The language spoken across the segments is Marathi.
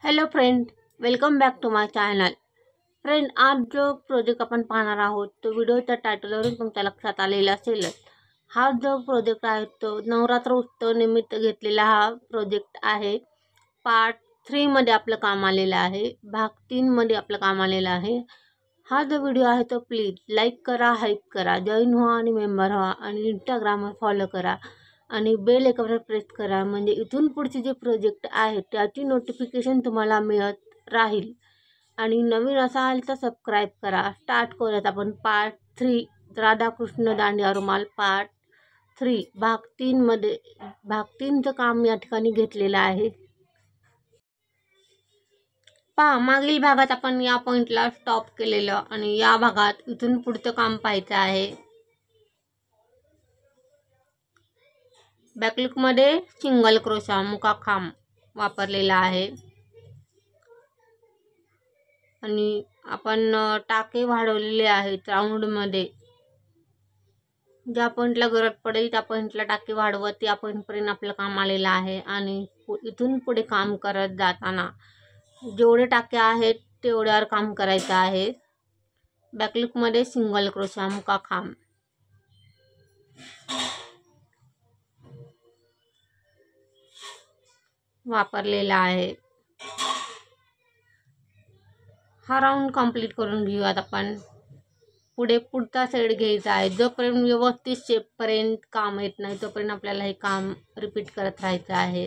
Hello friend, welcome back to my channel. Friend, आज जो प्रोजेक्ट आपण पाहणार आहोत तो व्हिडिओच्या टायटलवरून तुमच्या लक्षात आलेला असेलच. हा जो प्रोजेक्ट आहे तो नवरात्र उत्सव निमित्त घेतलेला हा प्रोजेक्ट आहे. पार्ट 3 मध्ये आपलं काम आलेलं आहे, भाग 3 मध्ये आपलं काम आलेलं आहे. हा जो व्हिडिओ आहे तो प्लीज लाईक करा, हाईप करा, जॉईन व्हा आणि मेंबर व्हा आणि इंस्टाग्रामवर फॉलो करा आणि बेल आयकॉनवर प्रेस करा, म्हणजे इथून पुढचे जे प्रोजेक्ट आहे त्याची नोटिफिकेशन तुम्हाला मिळत राहील. आणि नवीन असाल तर सबस्क्राईब करा. स्टार्ट करूयात आपण पार्ट 3 राधाकृष्ण दांडिया रुमाल पार्ट 3 भाग 3 मध्ये. भाग 3चं काम या ठिकाणी घेतलेलं आहे. पहा, मागील भागात आपण या पॉइंटला स्टॉप केलेलं आणि या भागात इथून पुढचं काम पाहायचं आहे. बॅकलुकमध्ये सिंगल क्रोशा मुकाखांब वापरलेला आहे आणि आपण टाके वाढवलेले आहेत राऊंडमध्ये. ज्या पॉईंटला गरज पडेल त्या पॉईंटला टाके वाढवत या पॉईंटपर्यंत आपलं काम आलेलं आहे. आणि इथून पुढे काम करत जाताना जेवढे टाके आहेत तेवढ्यावर काम करायचं आहे. बॅकलुकमध्ये सिंगल क्रोशा मुकाखांब वापरलेला आहे. हा राऊंड कंप्लीट करून घेऊयात आपण. पुढचा सेट घ्यायचा आहे. जोपर्यंत व्यवस्थित शेपपर्यंत काम येत नाही तोपर्यंत आपल्याला हे काम रिपीट करत राहायचं आहे.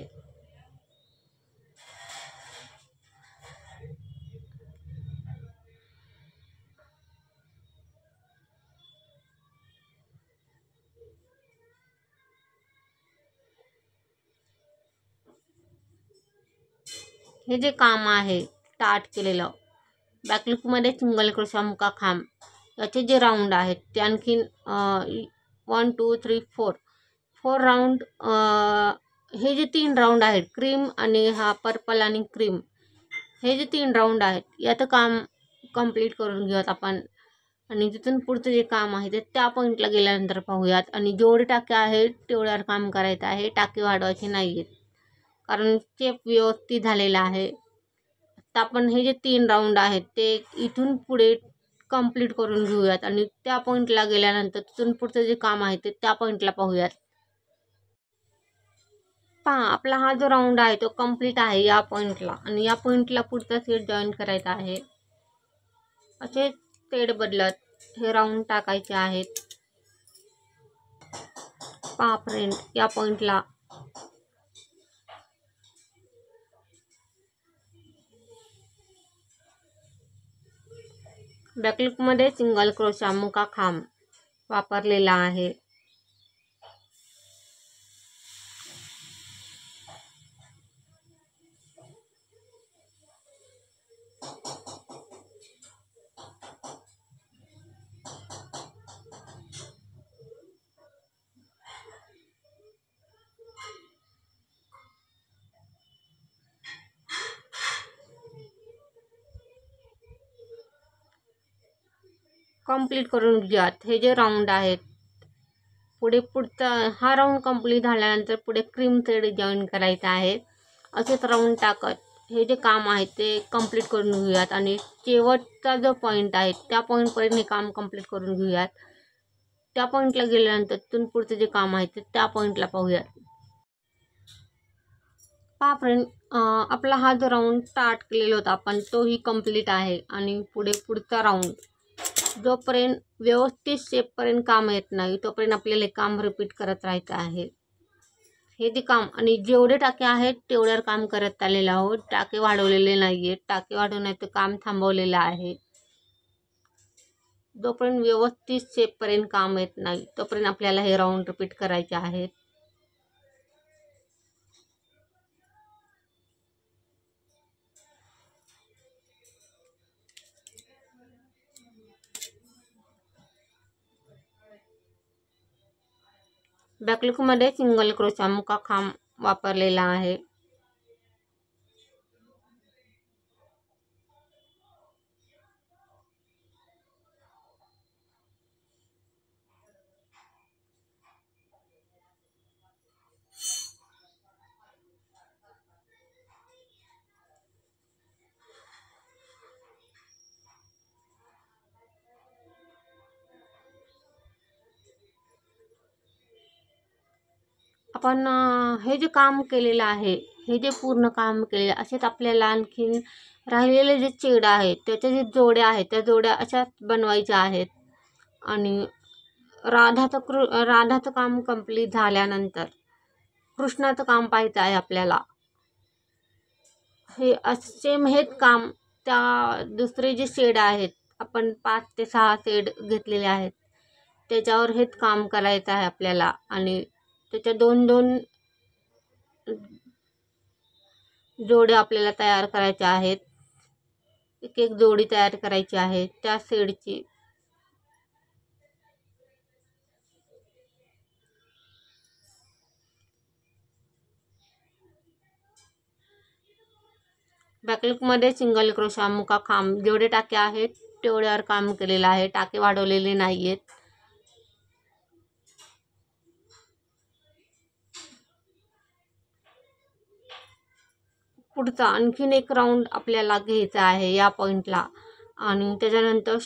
हे जे काम आहे स्टार्ट केलेलं बॅकलुकमध्ये सिंगल क्रोशा मुकाखांब याचे जे राऊंड आहेत ते आणखीन 1 2 3 4 राऊंड, हे जे 3 राऊंड आहेत क्रीम आणि हा पर्पल आणि क्रीम, हे जे 3 राऊंड आहेत याचं काम कंप्लीट करून घेऊयात आपण. आणि तिथून पुढचं जे काम आहे ते त्या पॉईंटला गेल्यानंतर पाहूयात. आणि जेवढे टाके आहेत तेवढ्यावर काम करायचं आहे, टाके वाढवायचे नाही आहेत कारण शेप व्यवस्थित झालेला आहे. तर आपण हे जे 3 राऊंड आहेत ते इथून पुढे कंप्लीट करून घेऊयात आणि त्या पॉईंटला गेल्यानंतर तिथून पुढचं जे काम आहे ते त्या पॉईंटला पाहूयात. पहा, आपला हा जो राऊंड आहे तो कंप्लीट आहे या पॉईंटला आणि या पॉईंटला पुढचा सेट जॉईन करायचा आहे. असे सेट बदलत हे राऊंड टाकायचे आहेत. पहा फ्रेंड, या पॉईंटला बॅकलुकमध्ये सिंगल क्रोशा मुकाखांब वापरलेला आहे. कंप्लीट करून घ्यात. हे जे राऊंड आहेत पुढचा हा राऊंड कंप्लीट झाल्यानंतर पुढे क्रीम थ्रेड जॉईन करायचा आहे. असेच राऊंड टाकत हे जे काम आहे ते कंप्लीट करून घेऊयात आणि शेवटचा जो पॉईंट आहे त्या पॉईंटपर्यंत हे काम कंप्लीट करून घेऊयात. त्या पॉईंटला गेल्यानंतर तिथून पुढचं जे काम आहे ते त्या पॉईंटला पाहूयात. पहा फ्रेंड, आपला हा जो राऊंड स्टार्ट केलेला होता आपण तोही कंप्लीट आहे. आणि पुढचा राऊंड जोपर्यंत व्यवस्थित शेपपर्यंत काम येत नाही तोपर्यंत आपल्याला हे काम रिपीट करत राहायचं आहे. हे जे काम आणि जेवढे टाके आहेत तेवढ्यावर काम करत आलेलं आहोत, टाके वाढवलेले नाही आहेत. टाके वाढवण्याचं काम थांबवलेलं आहे. जोपर्यंत व्यवस्थित शेपपर्यंत काम येत नाही तोपर्यंत आपल्याला हे राऊंड रिपीट करायचे आहेत. बॅकलुकमध्ये सिंगल क्रोशा मुकाखांब वापरलेला आहे. आपण हे जे काम केलेलं आहे, हे जे पूर्ण काम केलेलं असेच आपल्याला आणखीन राहिलेले जे चेड आहेत त्याच्या जे जोड्या आहेत त्या जोड्या अशाच बनवायच्या आहेत. आणि राधाचं काम कंप्लीट झाल्यानंतर कृष्णाचं काम पाहायचं आहे आपल्याला. हे सेम हेच काम त्या दुसरे जे शेड आहेत, आपण 5 ते 6 शेड घेतलेले आहेत त्याच्यावर हेच काम करायचं आहे आपल्याला. आणि त्याच्या 2-2 जोड्या आपल्याला तयार करायच्या आहेत. एक जोडी तयार करायची आहे त्या शेडची. बॅकलुकमध्ये सिंगल क्रोशा मुका खांब जेवढे टाके आहेत तेवढ्यावर काम केलेलं आहे, टाके वाढवलेले नाही आहेत. पुढचा आणखीन एक राऊंड आपल्याला घ्यायचा आहे या पॉईंटला. आणि त्याच्यानंतर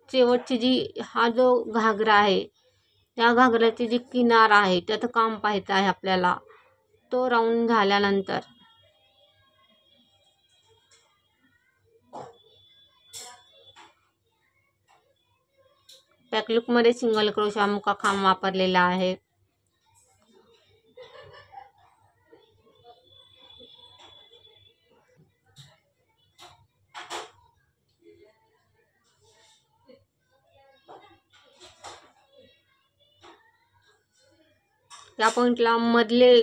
शेवटची जी हा जो घागरा आहे त्या घागराची जी किनार आहे त्याचं काम पाहायचं आहे आपल्याला. तो राऊंड झाल्यानंतर बॅकलुकमध्ये सिंगल क्रोशा मुका खांब वापरलेला आहे. या पॉईंटला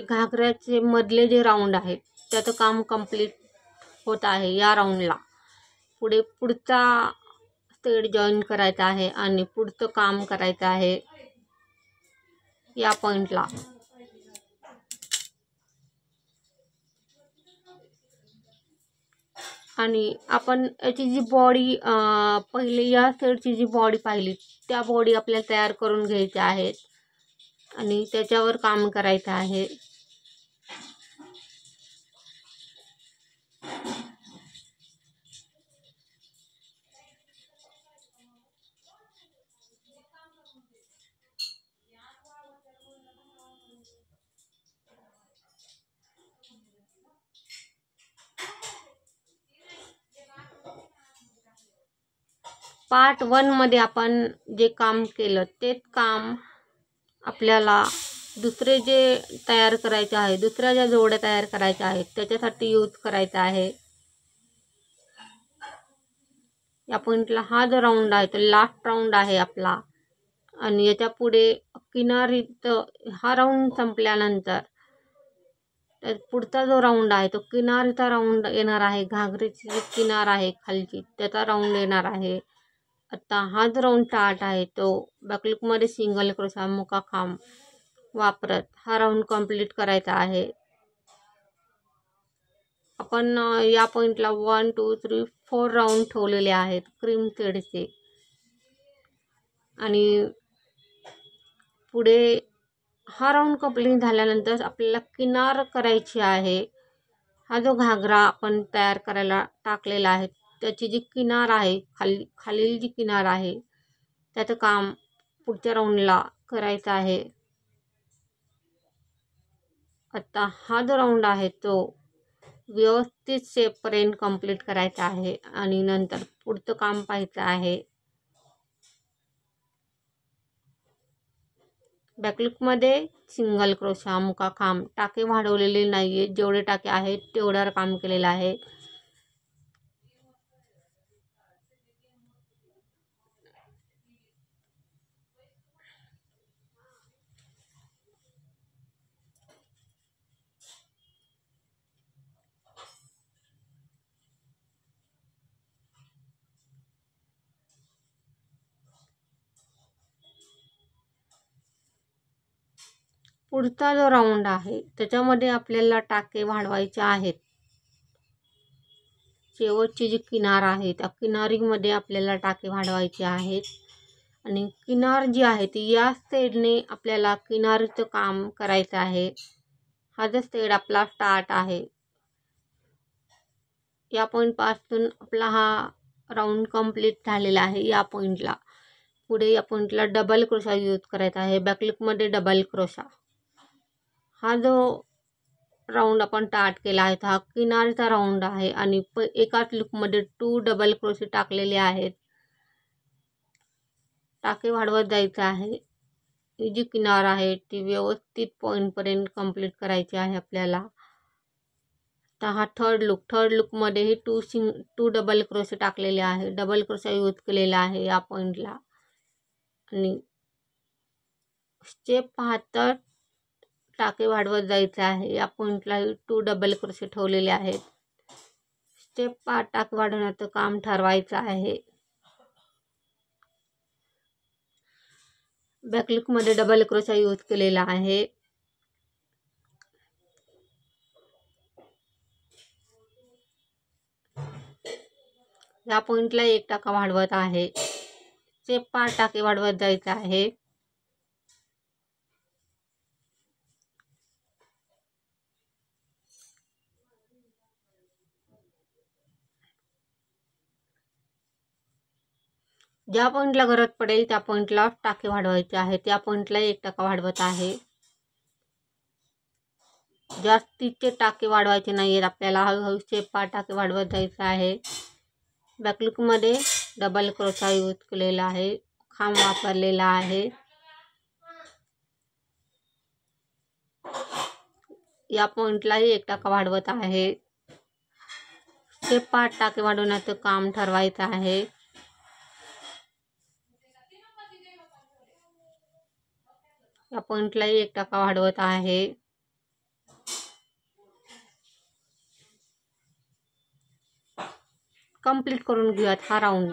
घागऱ्याचे मधले जे राऊंड आहेत त्याचं काम कंप्लीट होत आहे या राऊंडला. पुढचा थ्रेड जॉईन करायचा आहे आणि पुढचं काम करायचं आहे या पॉईंटला. आणि आपण याची जी बॉडी पहिले या थ्रेडची जी बॉडी पाहिली त्या बॉडी आपल्याला तयार करून घ्यायच्या आहेत आणि त्याच्यावर काम करायचं आहे. पार्ट 1 मध्ये आपण जे काम केलं तेच काम आपल्याला दुसरे जे तयार करायचे आहे, दुसऱ्या ज्या जोड्या तयार करायच्या आहेत त्याच्यासाठी यूज करायचा आहे. या पॉईंटला हा जो राऊंड आहे तो लास्ट राऊंड आहे आपला. आणि याच्या पुढे किनारीत हा राऊंड संपल्यानंतर पुढचा जो राऊंड आहे तो किनारीचा राऊंड येणार आहे. घागरीची जी किनार आहे खालची त्याचा राऊंड येणार आहे. आता हा जो राऊंड स्टार्ट आहे तो बॅकलुकमध्ये सिंगल क्रोशा मुका खांब वापरत हा राऊंड कंप्लीट करायचा आहे. आपण या पॉईंटला 1 2 3 4 राऊंड ठेवलेले आहेत क्रीम थ्रेडचे. आणि पुढे हा राऊंड कंप्लीट झाल्यानंतर आपल्याला किनार करायची आहे. हा जो घागरा आपण तयार करायला टाकलेला आहे त्याची जी किनार आहे खालील जी किनार आहे त्याचं काम पुढच्या राऊंडला करायचं आहे. आता हा जो राऊंड आहे तो व्यवस्थित शेपपर्यंत कंप्लीट करायचा आहे आणि नंतर पुढचं काम पाहायचं आहे. बॅकलुकमध्ये सिंगल क्रोशा मुका खांब टाके वाढवलेले नाही आहेत, जेवढे टाके आहेत तेवढ्यावर काम केलेलं आहे. पुढचा जो राऊंड आहे त्याच्यामध्ये आपल्याला टाके वाढवायचे आहेत. शेवटची जी किनार आहे त्या किनारीमध्ये आपल्याला टाके वाढवायचे आहेत. आणि किनार जी आहे ती या साईडने आपल्याला किनारीचं काम करायचं आहे. हा जो साईड आपला स्टार्ट आहे या पॉईंटपासून आपला हा राऊंड कंप्लीट झालेला आहे. या पॉईंटला पुढे या पॉईंटला डबल क्रोशा यूज करायचा आहे. बॅकलुकमध्ये डबल क्रोशा हा जो राऊंड आपण स्टार्ट केला आहे हा किनारीचा राऊंड आहे आणि एकाच लूपमध्ये 2 डबल क्रोशे टाकलेले आहेत. टाके वाढवत जायचं आहे. ही जी किनार आहे ती व्यवस्थित पॉईंटपर्यंत कंप्लीट करायची आहे आपल्याला. तर हा थर्ड लूकमध्येही 2 डबल क्रोशे टाकलेले आहे. डबल क्रोशा यूज केलेला आहे या पॉईंटला. आणि स्टेप पाहता टाके वाढवत जायचे आहे. या पॉईंटला 2 डबल क्रोशे ठेवलेले आहेत. स्टेप 5 टाके वाढवण्याचं काम ठरवायचं आहे. बॅकलूकमध्ये डबल क्रोशा यूज केलेला आहे. या पॉईंटला 1 टाका वाढवत आहे. स्टेप 5 टाके वाढवत जायचे आहे. ज्या पॉईंटला गरज पडेल त्या पॉईंटला टाके वाढवायचे आहेत. त्या पॉईंटला 1 टाका वाढवत आहे. जास्तीचे टाके वाढवायचे नाही आहेत आपल्याला. हळूहळू स्टेप 5 टाके वाढवत जायचं आहे. बॅकलूकमध्ये डबल क्रोशा यूज केलेला आहे. खांब वापरलेला आहे. या पॉईंटलाही 1 टाका वाढवत आहे. स्टेप 5 टाके वाढवण्याचं काम ठरवायचं आहे. या पॉईंटलाही 1 टाका वाढवत आहे. कंप्लीट करून घेऊयात हा राऊंड.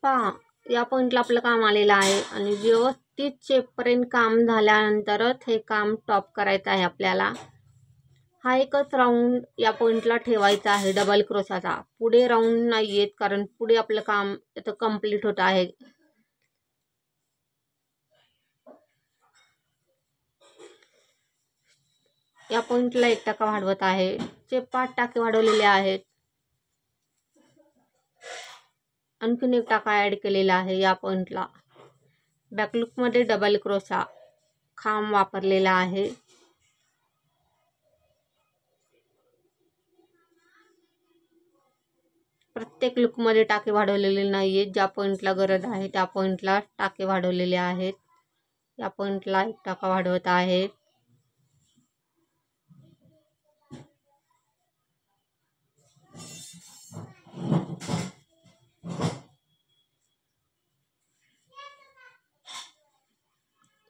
पहा या पॉईंटला आपलं काम आलेलं आहे आणि व्यवस्थित शेपपर्यंत काम झाल्यानंतरच हे काम टॉप करायचं आहे आपल्याला. हा एकच राऊंड या पॉईंटला ठेवायचा आहे डबल क्रोशाचा. पुढे राऊंड नाही येत कारण पुढे आपलं काम इथं कंप्लीट होत आहे. या पॉईंटला 1 टाका वाढवत आहे. चे 5 टाके वाढवलेले आहेत. आणखीन 1 टाका ॲड केलेला आहे या पॉईंटला. बॅकलूकमध्ये डबल क्रोशा खांब वापरलेला आहे. प्रत्येक लूकमध्ये टाके वाढवलेले नाही आहेत. ज्या पॉईंटला गरज आहे त्या पॉईंटला टाके वाढवलेले आहेत. या पॉईंटला 1 टाका वाढवत आहे.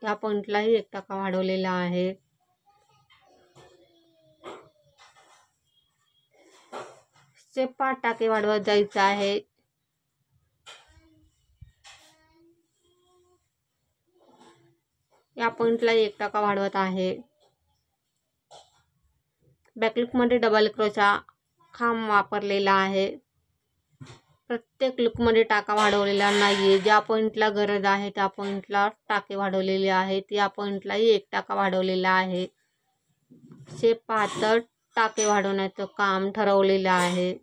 या पॉईंटलाही 1 टाका वाढवलेला आहे. स्टेप 5 टाके वाढवत जायचं आहे. या पॉईंटला 1 टाका वाढवत आहे. बॅकलूकमध्ये डबल क्रोशा खांब वापरलेला आहे. प्रत्येक लूकमध्ये टाका वाढवलेला नाहीये. ज्या पॉईंटला गरज आहे त्या पॉईंटला टाके वाढवलेले आहेत. या पॉईंटलाही 1 टाका वाढवलेला आहे. शेप पाहता टाके वाढवण्याचं काम ठरवलेलं आहे.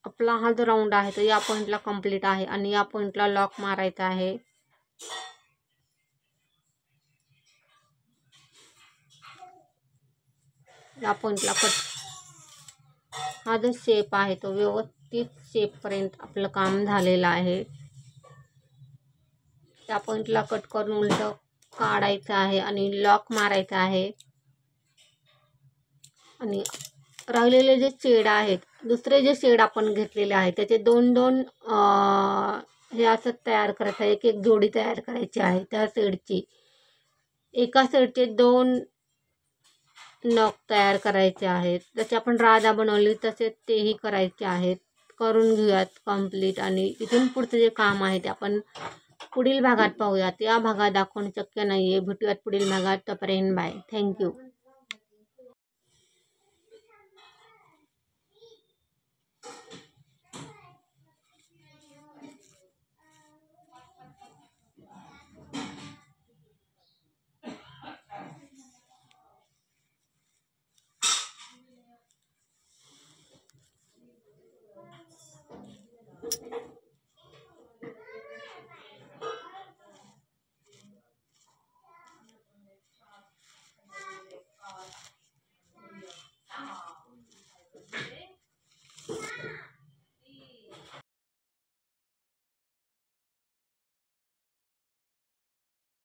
आपला हा जो राऊंड आहे तो या पॉईंटला कंप्लीट आहे आणि या पॉईंटला लॉक मारायचा आहे. या पॉईंटला हा जो शेप आहे तो व्यवस्थित शेपपर्यंत आपलं काम झालेलं आहे. त्या पॉईंटला कट करून उलट काढायचं आहे आणि लॉक मारायचा आहे. आणि राहिलेले जे शेड आहेत, दुसरे जे शेड आपण घेतलेले आहेत त्याचे 2-2 हे असं तयार करायचं आहे. एक जोडी तयार करायची आहे त्या शेडची. एका शेडचे 2 नग तयार करायचे आहेत. जसे आपण राधा बनवली तसे तेही करायचे आहेत. करून घेऊयात कंप्लीट आणि इथून पुढचं जे काम आहे ते आपण पुढील भागात पाहूयात. या भागात दाखवणे शक्य नाही आहे. भेटूयात पुढील भागात. तोपर्यंत बाय. थँक्यू.